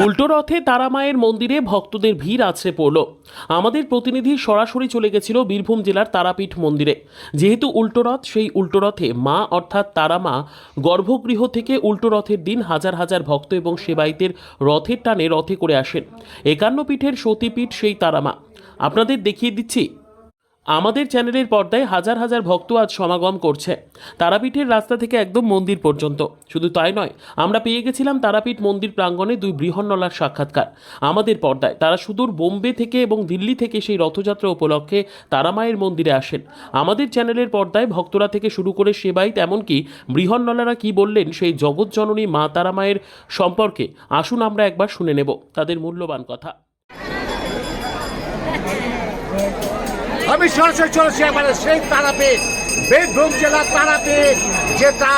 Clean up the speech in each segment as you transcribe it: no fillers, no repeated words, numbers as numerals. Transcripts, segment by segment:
উল্টো রথে তারা মায়ের মন্দিরে ভক্তদের ভিড় আছড়ে পড়ল। আমাদের প্রতিনিধি সরাসরি চলে গেছিল বীরভূম জেলার তারাপীঠ মন্দিরে। যেহেতু উল্টো রথ, সেই উল্টো রথে মা অর্থাৎ তারা মা গর্ভগৃহ থেকে উল্টো রথের দিন হাজার হাজার ভক্ত এবং সেবায়িতের রথের টানে রথে করে আসেন। 51 পীঠের সতীপীঠ সেই তারা মা। আপনাদের দেখিয়ে দিচ্ছি আমাদের চ্যানেলের পর্দায় হাজার হাজার ভক্ত আজ সমাগম করছে তারাপীঠের রাস্তা থেকে একদম মন্দির পর্যন্ত। শুধু তাই নয়, আমরা পেয়ে গেছিলাম তারাপীঠ মন্দির প্রাঙ্গণে দুই বৃহন্নলার সাক্ষাৎকার আমাদের পর্দায়। তারা সুদূর বোম্বে থেকে এবং দিল্লি থেকে সেই রথযাত্রা উপলক্ষে তারা মায়ের মন্দিরে আসেন। আমাদের চ্যানেলের পর্দায় ভক্তরা থেকে শুরু করে সেবায়িত এমনকি বৃহন্নলারা কি বললেন সেই জগৎজননী মা তারা মায়ের সম্পর্কে, আসুন আমরা একবার শুনে নেব তাদের মূল্যবান কথা। আমি সরাসরি চলেছি আমাদের সেই তারাপীঠ, বীরভূম জেলার তারাপীঠ, যেটা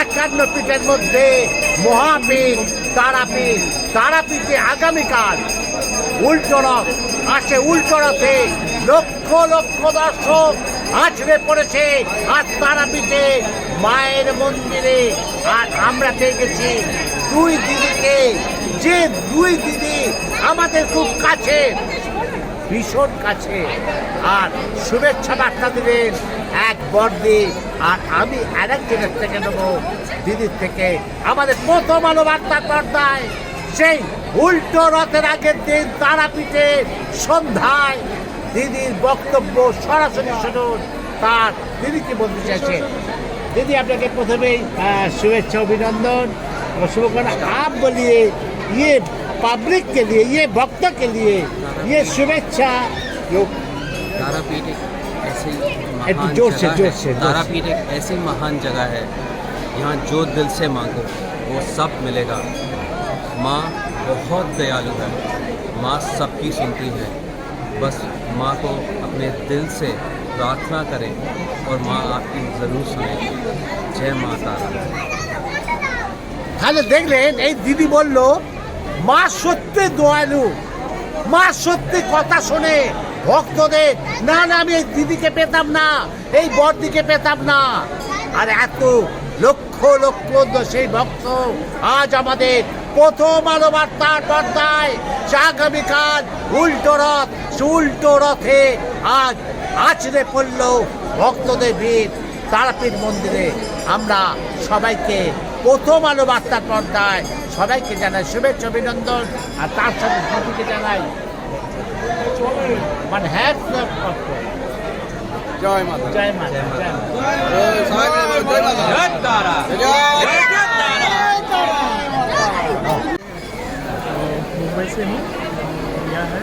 51 পীঠের মধ্যে মহাপীঠ তারাপীঠ। তারাপীঠে আগামীকাল উল্টো রথ আসে। উল্টো রথে লক্ষ লক্ষ দর্শক আছড়ে পড়েছে আর তারাপীঠে মায়ের মন্দিরে। আর আমরা পেয়ে গেছি দুই দিদিকে, যে দুই দিদি আমাদের খুব কাছে, ভীষণ কাছে। আর শুভেচ্ছা বার্তা দিলেন এক বর্দি, আর আমি আরেকজনের থেকে নেবো দিদির থেকে। আমাদের প্রথম আলো বার্তার পর্দায় সেই উল্টো রথের আগের দিন তারাপীঠে সন্ধ্যায় দিদির বক্তব্য সরাসরি শুনুন। তার দিদি কি বলতে চাইছে। দিদি আপনাকে প্রথমেই শুভেচ্ছা অভিনন্দন शुभकामना। आप बोलिए ये पब्लिक के लिए, ये भक्त के लिए ये शुभेच्छा। तारापीठ एक ऐसी तारापीठ एक ऐसी महान जगह है, यहाँ जो दिल से मांगो वो सब मिलेगा। माँ बहुत दयालु है, माँ सबकी सुनती है। बस माँ को अपने दिल से प्रार्थना करें और माँ आपकी ज़रूर सुनेगी। जय माँ तारा। তাহলে দেখলেন এই দিদি বলল মা সত্যি দয়ালু, মা সত্যি কথা শোনে ভক্তদের। না না, আমি এই দিদিকে পেতাম না, এই বড়দিকে পেতাম না। আর এত লক্ষ লক্ষ সেই ভক্ত আজ আমাদের প্রথম আলো বার্তার পর্দায়। আগামীকাল উল্টো রথ, উল্টো রথে আজ আছড়ে পড়ল ভক্তদের ভিড় তারাপীঠ মন্দিরে। আমরা সবাইকে প্রথম আলো বার্তার পর্দায় সবাইকে জানাই শুভেচ্ছা অভিনন্দন। আর তার সাথে দিদিকে জানাই মানে হ্যাঁ जय माता। জয় মা, জয় মা। मुंबई से हूँ, इंडिया है।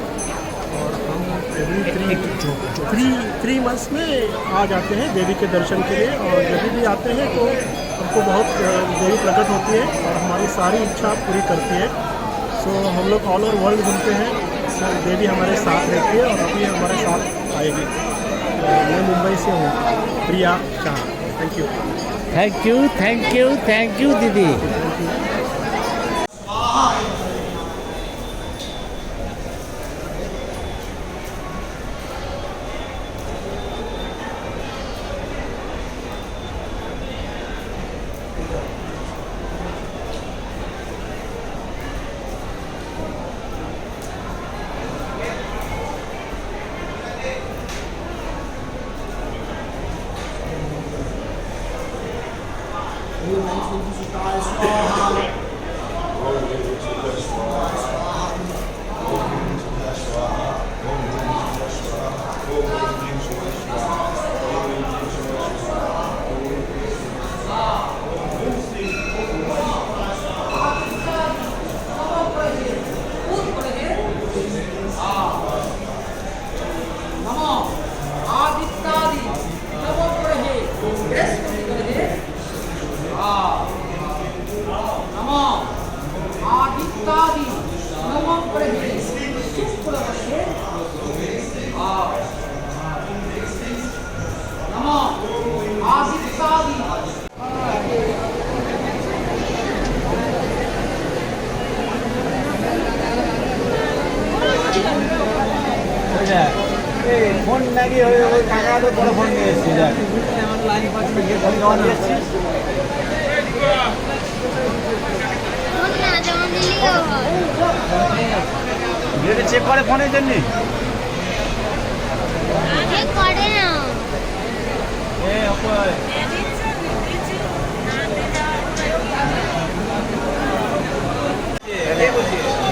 और हम एवरी थ्री मंथ्स में आ जाते हैं देवी के दर्शन के लिए। और जब भी आते हैं तो हमको बहुत देवी प्रकट होती है और हमारी सारी इच्छा पूरी करती है। सो हम लोग ऑल ओवर वर्ल्ड घूमते हैं, देवी हमारे साथ रहती है और अभी हमारे साथ आएगी। मैं मुंबई से हूँ, Priya Shah. Thank you. Thank you, thank you, thank you দিদি। ফোন নাকি ওই টাকা তো বড় ফোন নিয়ে এসেছি। আমার লাইন পাচ্ছি। এটা চেক করে ফোনের জন্য আগে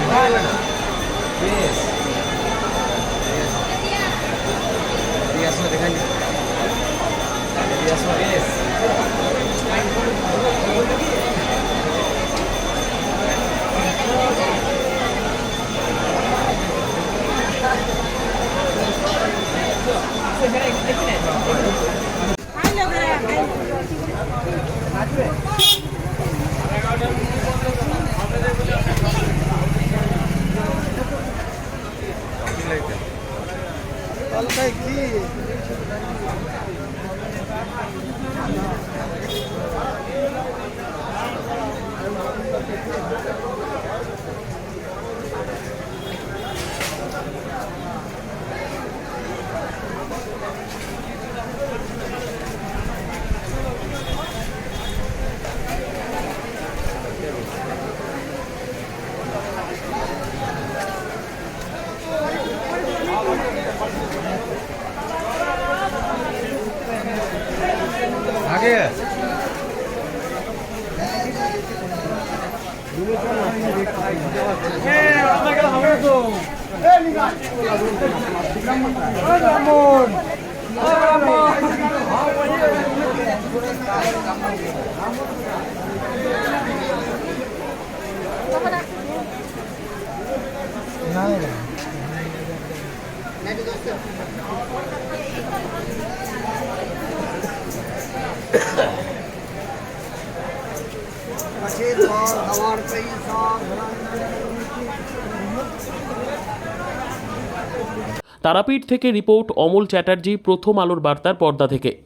করে না আগে তারাপীঠ থেকে রিপোর্ট অমল চ্যাটার্জি, প্রথম আলোর বার্তার পর্দা থেকে।